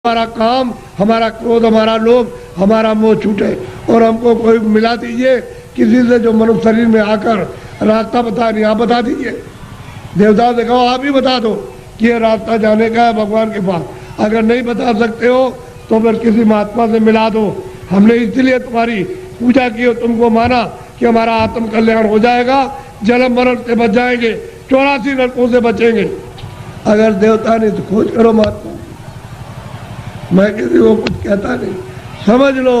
हमारा काम, हमारा क्रोध, हमारा लोभ, हमारा मोह छूटे और हमको कोई मिला दीजिए किसी से जो मनुष्य शरीर में आकर रास्ता बता नहीं, आप बता दीजिए। देवता से कहो आप ही बता दो कि ये रास्ता जाने का है भगवान के पास। अगर नहीं बता सकते हो तो फिर किसी महात्मा से मिला दो। हमने इसलिए तुम्हारी पूजा की और तुमको माना कि हमारा आत्म कल्याण हो जाएगा, जन्म मरण से बच जाएंगे, 84 नरकों से बचेंगे। अगर देवता नहीं तो खोज करो महात्मा। मैं किसी को कुछ कहता नहीं, समझ लो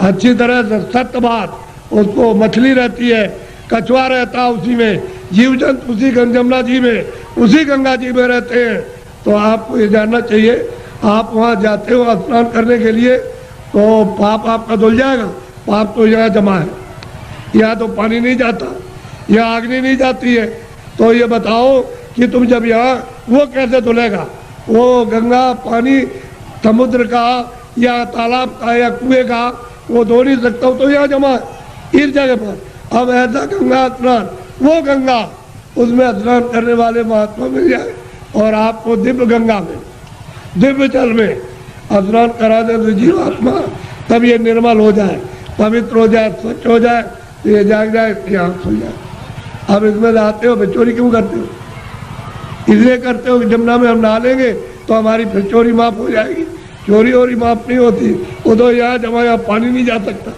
अच्छी तरह से सत्य बात। उसको मछली रहती है, कछुआ रहता है उसी में, जीव जंतु उसी जमुना जी में, उसी गंगा जी में रहते हैं। तो आपको ये जानना चाहिए, आप वहाँ जाते हो स्नान करने के लिए तो पाप आपका धुल जाएगा। पाप तो यहाँ जमा है, यहाँ तो पानी नहीं जाता, यहाँ अग्नि नहीं जाती है। तो ये बताओ कि तुम जब यहाँ, वो कैसे धुलेगा? वो गंगा पानी समुद्र का या तालाब का या कुएं का वो धो नहीं सकता हो, तो यहाँ जमा है इस जगह पर। अब ऐसा गंगा स्नान, वो गंगा उसमें स्नान करने वाले महात्मा मिल जाए और आपको दिव्य गंगा में, दिव्य जल में स्नान करा दे तो जीवात्मा तब ये निर्मल हो जाए, पवित्र हो जाए, स्वच्छ हो जाए, तो ये जाग जाए, इसकी आँख खुल जाए। अब इसमें आते हो फिर चोरी क्यों करते हो? इसलिए करते हो कि जमुना में हम नहा लेंगे तो हमारी फिर चोरी माफ हो जाएगी। चोरी और माफ नहीं होती, वो तो यहाँ जमा, यहाँ पानी नहीं जा सकता।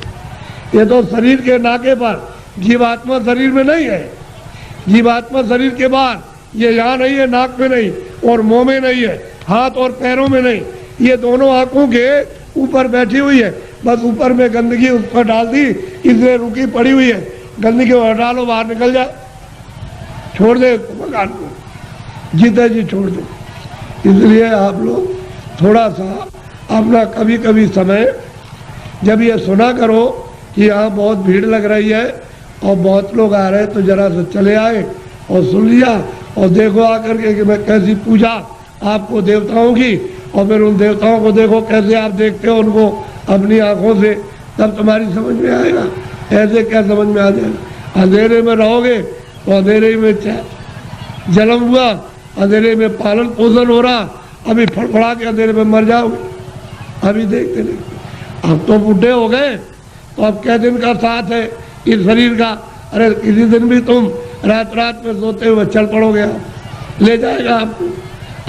ये तो शरीर के नाके पर, जीवात्मा शरीर में नहीं है। जीवात्मा शरीर के बाहर, ये यहाँ नहीं है, नाक में नहीं और मुंह में नहीं है, हाथ और पैरों में नहीं, ये दोनों आंखों के ऊपर बैठी हुई है। बस ऊपर में गंदगी उस पर डाल दी, इसलिए रुकी पड़ी हुई है। गंदगी हटा लो, बाहर निकल जाए, छोड़ दे मकान को, जीते जी छोड़ दो। इसलिए आप लोग थोड़ा सा अपना कभी कभी समय, जब ये सुना करो कि यहाँ बहुत भीड़ लग रही है और बहुत लोग आ रहे हैं, तो जरा से चले आए और सुन लिया और देखो आकर के कि मैं कैसी पूजा आपको देवताओं की, और फिर उन देवताओं को देखो कैसे आप देखते हो उनको अपनी आंखों से, तब तुम्हारी समझ में आएगा। ऐसे क्या समझ में आ जाएगा? अंधेरे में रहोगे तो अंधेरे में जन्म हुआ, अंधेरे में पालन पोषण हो रहा, अभी फड़फड़ा के अंधेरे में मर जाओगे। अभी देखते नहीं, अब तो बूढ़े हो गए तो अब क्या दिन का साथ है इस शरीर का? अरे किसी दिन भी तुम रात रात में सोते हुए चल पड़ोगे, आप ले जाएगा आपको।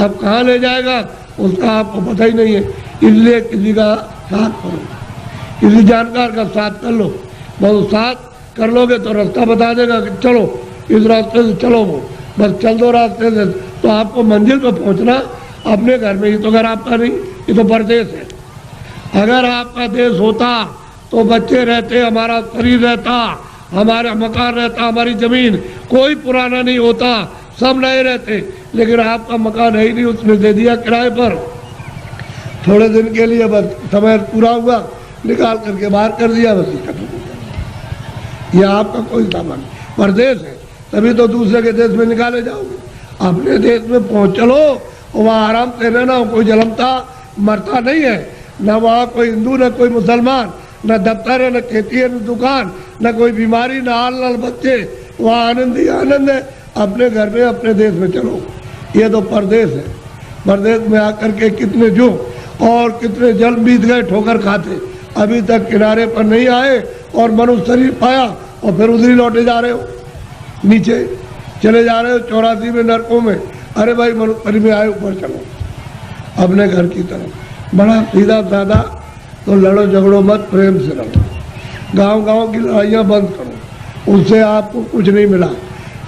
अब कहाँ ले जाएगा उसका आपको पता ही नहीं है। इसलिए किसी का साथ करो, किसी जानकार का साथ कर लो। बहुत साथ कर लोगे तो रास्ता बता देगा कि चलो इस रास्ते से चलो, वो बस चल दो रास्ते से, तो आपको मंजिल पर पहुंचना अपने घर में ही। तो घर आपका नहीं, ये तो परदेश है। अगर आपका देश होता तो बच्चे रहते, हमारा शरीर रहता, हमारा मकान रहता, हमारी जमीन, कोई पुराना नहीं होता, सब नए रहते। लेकिन आपका मकान है ही नहीं, उसने दे दिया किराए पर थोड़े दिन के लिए, बस समय पूरा हुआ निकाल करके बाहर कर दिया, बस खत्म हो गया। यह आपका कोई सामान परदेश है, तभी तो दूसरे के देश में निकाले जाओगे। अपने देश में पहुँच चलो, वहाँ आराम से रहना, कोई जलमता मरता नहीं है, न वहाँ कोई हिंदू न कोई मुसलमान, न दफ्तर है न खेती है न दुकान, न कोई बीमारी, न हाल न बच्चे, वहाँ आनंद ही आनंद है। अपने घर में अपने देश में चलो। ये तो परदेश है। परदेश में आकर के कितने जो और कितने जल बीत गए ठोकर खाते, अभी तक किनारे पर नहीं आए और मनुष्य शरीर पाया और फिर उधर ही लौटे जा रहे हो, नीचे चले जा रहे हो 84 में नरकों में। अरे भाई मनुष्य शरीर में आए, ऊपर चलो अपने घर की तरफ। बड़ा सीधा साधा, तो लड़ो झगड़ो मत, प्रेम से रहो। गांव गांव की लड़ाइयाँ बंद करो, उससे आपको कुछ नहीं मिला।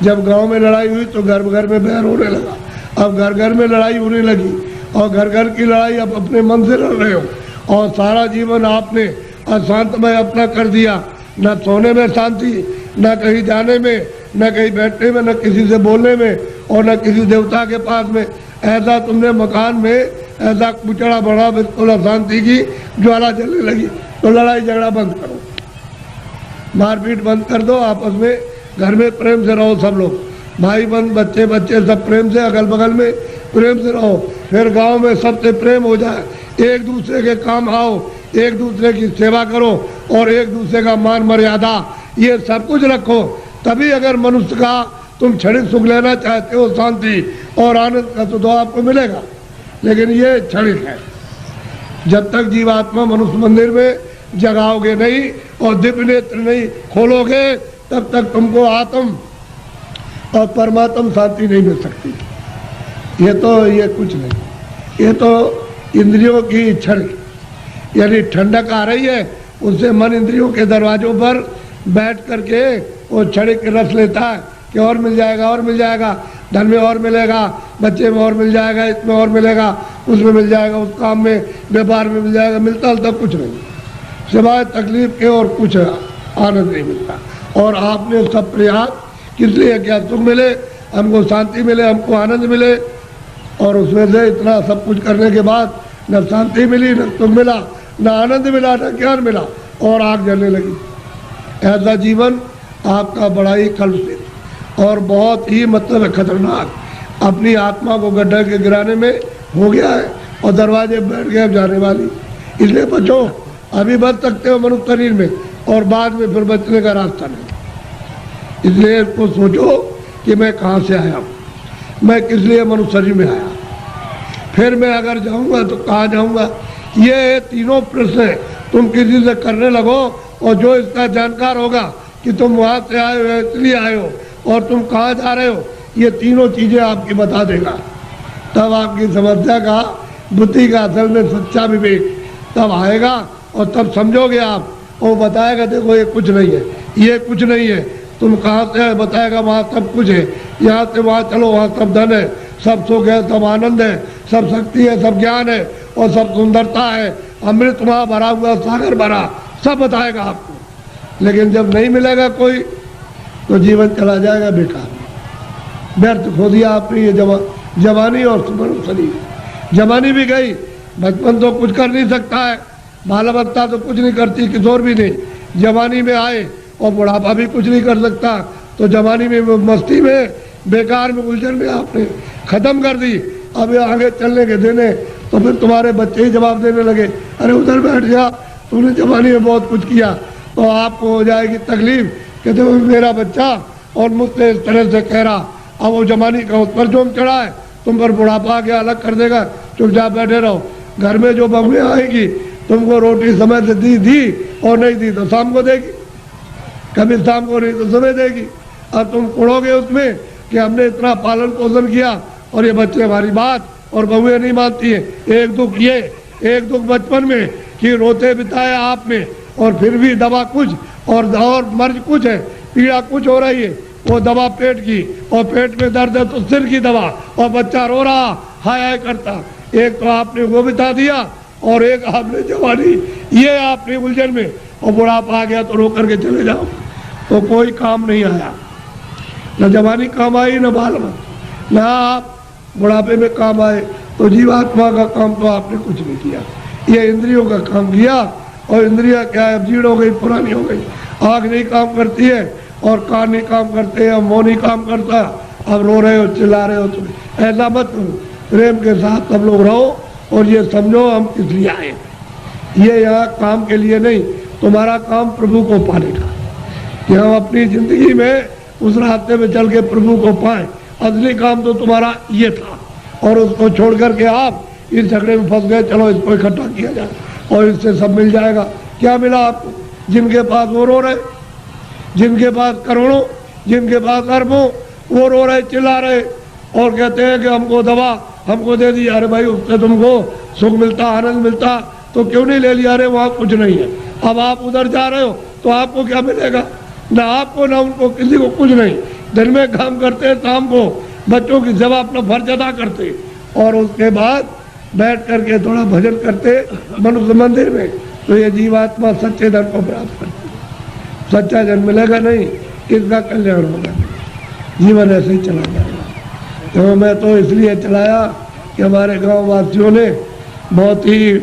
जब गांव में लड़ाई हुई तो घर घर में बैर होने लगा, अब घर घर में लड़ाई होने लगी और घर घर की लड़ाई अब अपने मन से लड़ रहे हो। और सारा जीवन आपने अशांतमय अपना कर दिया, न सोने में शांति, न कहीं जाने में, न कहीं बैठने में, न किसी से बोलने में, और न किसी देवता के पास में। ऐसा तुमने मकान में ऐसा कुचड़ा बढ़ा, बिल्कुल अशांति की ज्वाला जलने लगी। तो लड़ाई झगड़ा बंद करो, मारपीट बंद कर दो, आपस में घर में प्रेम से रहो। सब लोग भाई बहन, बच्चे बच्चे सब प्रेम से, अगल बगल में प्रेम से रहो। फिर गांव में सबसे प्रेम हो जाए, एक दूसरे के काम आओ, एक दूसरे की सेवा करो और एक दूसरे का मान मर्यादा, ये सब कुछ रखो। तभी अगर मनुष्य का तुम क्षणिक सुख लेना चाहते हो, शांति और आनंद का, तो आपको मिलेगा। लेकिन ये क्षणिक है। जब तक जीवात्मा मनुष्य मंदिर में जगाओगे नहीं और दिव्य नेत्र नहीं खोलोगे, तब तक तुमको आत्म और परमात्म शांति नहीं मिल सकती। ये कुछ नहीं, ये तो इंद्रियों की क्षण, यानी ठंडक आ रही है, उससे मन इंद्रियों के दरवाजों पर बैठ करके वो क्षणिक रस लेता है कि और मिल जाएगा, और मिल जाएगा, धन में और मिलेगा, बच्चे में और मिल जाएगा, इसमें और मिलेगा, उसमें मिल जाएगा, उस काम में व्यापार में मिल जाएगा। मिलता हलता कुछ नहीं, सिवाय तकलीफ के और कुछ आनंद नहीं मिलता। और आपने सब प्रयास किस लिए किया? सुख मिले, हमको शांति मिले, हमको आनंद मिले, और उसमें से इतना सब कुछ करने के बाद न शांति मिली, न सुख मिला, न आनंद मिला, न ज्ञान मिला, और आग जलने लगी। ऐसा जीवन आपका बड़ा ही कलुषित और बहुत ही मतलब खतरनाक, अपनी आत्मा को गड्ढे के गिराने में हो गया है और दरवाजे बैठ गए अब जाने वाली। इसलिए बचो, अभी बच सकते हो मनुष्य शरीर में, और बाद में फिर बचने का रास्ता नहीं। इसलिए इसको सोचो कि मैं कहाँ से आया हूँ, मैं किस लिए मनुष्य शरीर में आया, फिर मैं अगर जाऊँगा तो कहाँ जाऊँगा। ये तीनों प्रश्न तुम किसी से करने लगो, और जो इसका जानकार होगा कि तुम वहाँ से आए हो, इसलिए आए हो, और तुम कहाँ जा रहे हो, ये तीनों चीज़ें आपकी बता देगा। तब आपकी समस्या का, बुद्धि का असल में सच्चा विवेक तब आएगा, और तब समझोगे आप। वो बताएगा देखो ये कुछ नहीं है, ये कुछ नहीं है, तुम कहाँ से आए बताएगा वहाँ सब कुछ है, यहाँ से वहाँ चलो, वहाँ सब धन है, सब सुख है, सब आनंद है, सब शक्ति है, सब ज्ञान है, और सब सुंदरता है, अमृत वहाँ भरा हुआ, सागर भरा, सब बताएगा आपको। लेकिन जब नहीं मिलेगा कोई, तो जीवन चला जाएगा बेकार, व्यर्थ खो दिया आपने। ये जवानी और शरीर, जवानी भी गई, बचपन तो कुछ कर नहीं सकता है, बालावस्था तो कुछ नहीं करती, किशोर भी नहीं, जवानी में आए और बुढ़ापा भी कुछ नहीं कर सकता। तो जवानी में मस्ती में बेकार में उलझन में आपने खत्म कर दी। अब आगे चलने के देने तो फिर तुम्हारे बच्चे ही जवाब देने लगे, अरे उधर बैठ जा, तूने जवानी में बहुत कुछ किया। तो आपको हो जाएगी तकलीफ कि तो मेरा बच्चा और मुझसे इस तरह से कह रहा, अब वो जवानी का उस पर जोम चढ़ा है, तुम पर बुढ़ापा आके अलग कर देगा, चुपचाप बैठे रहो। घर में जो बहुएं आएगी, तुमको रोटी समय से दी और नहीं दी तो शाम को देगी, कभी शाम को नहीं तो सुबह देगी। अब तुम उड़ोगे उसमें कि हमने इतना पालन पोषण किया और ये बच्चे हमारी बात और बहुएं नहीं मानती है। एक दुख ये, एक दुख बचपन में कि रोते बिताए आप में, और फिर भी दवा कुछ और मर्ज कुछ है, पीड़ा कुछ हो रही है, वो दवा पेट की, और पेट में दर्द है तो सिर की दवा, और बच्चा रो रहा हाय हाय करता। एक तो आपने वो बिता दिया, और एक आपने जवानी, ये आपने उलझन में, और बुढ़ापा आ गया तो रो करके चले जाओ, तो कोई काम नहीं आया। न जवानी काम आई, न बाल में, न आप बुढ़ापे में काम आए। तो जीवात्मा का काम तो आपने कुछ नहीं किया, ये इंद्रियों का काम किया। और इंद्रियां क्या है, जीर्ण हो गई, पुरानी हो गई, आँख नहीं काम करती है, और कान नहीं काम करते हैं, मुँह नहीं काम करता। अब रो रहे हो, चिल्ला रहे हो, तुम ऐसा मत करो, प्रेम के साथ सब लोग रहो, और ये समझो हम किस लिए आए। ये यहाँ काम के लिए नहीं, तुम्हारा काम प्रभु को पाने का, कि हम अपनी जिंदगी में उस रास्ते में चल के प्रभु को पाएं। असली काम तो तुम्हारा ये था, और उसको छोड़ करके आप इस झगड़े में फंस गए, चलो इसको इकट्ठा किया जाए और इससे सब मिल जाएगा। क्या मिला आपको? जिनके पास वो रो रहे, जिनके पास करोड़ों, जिनके पास अरबों, वो रो रहे, चिल्ला रहे, और कहते हैं कि हमको दवा हमको दे दी। अरे भाई, उससे तुमको सुख मिलता, आनंद मिलता, तो क्यों नहीं ले लिया? अरे वहाँ कुछ नहीं है। अब आप उधर जा रहे हो तो आपको क्या मिलेगा? ना आपको ना उनको, किसी को कुछ नहीं। दिन में काम करते, शाम को बच्चों की सेवा अपना फर्ज अदा करते, और उसके बाद बैठ करके थोड़ा भजन करते मनुष्य मंदिर में, तो ये जीवात्मा सच्चे धन को प्राप्त करती। सच्चा जन्म मिलेगा नहीं, किसका कल्याण होगा? जीवन ऐसे ही चला जाएगा। तो मैं तो इसलिए चलाया कि हमारे गांव वासियों ने बहुत ही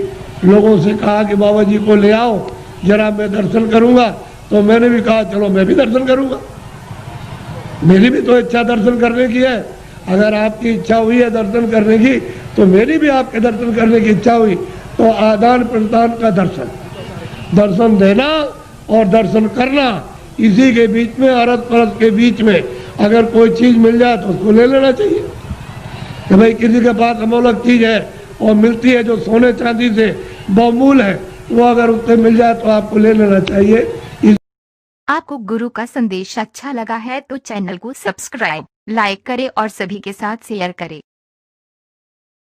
लोगों से कहा कि बाबा जी को ले आओ, जरा मैं दर्शन करूंगा। तो मैंने भी कहा चलो मैं भी दर्शन करूंगा, मेरी भी तो इच्छा दर्शन करने की है। अगर आपकी इच्छा हुई है दर्शन करने की, तो मेरी भी आपके दर्शन करने की इच्छा हुई। तो आदान प्रदान का दर्शन, दर्शन देना और दर्शन करना, इसी के बीच में, अरस परस के बीच में अगर कोई चीज मिल जाए तो उसको ले लेना चाहिए। कि भाई किसी के पास अमोलक चीज है और मिलती है जो सोने चांदी से बहुमूल्य है, वो अगर उससे मिल जाए तो आपको ले लेना चाहिए। आपको गुरु का संदेश अच्छा लगा है तो चैनल को सब्सक्राइब, लाइक करें और सभी के साथ शेयर करें।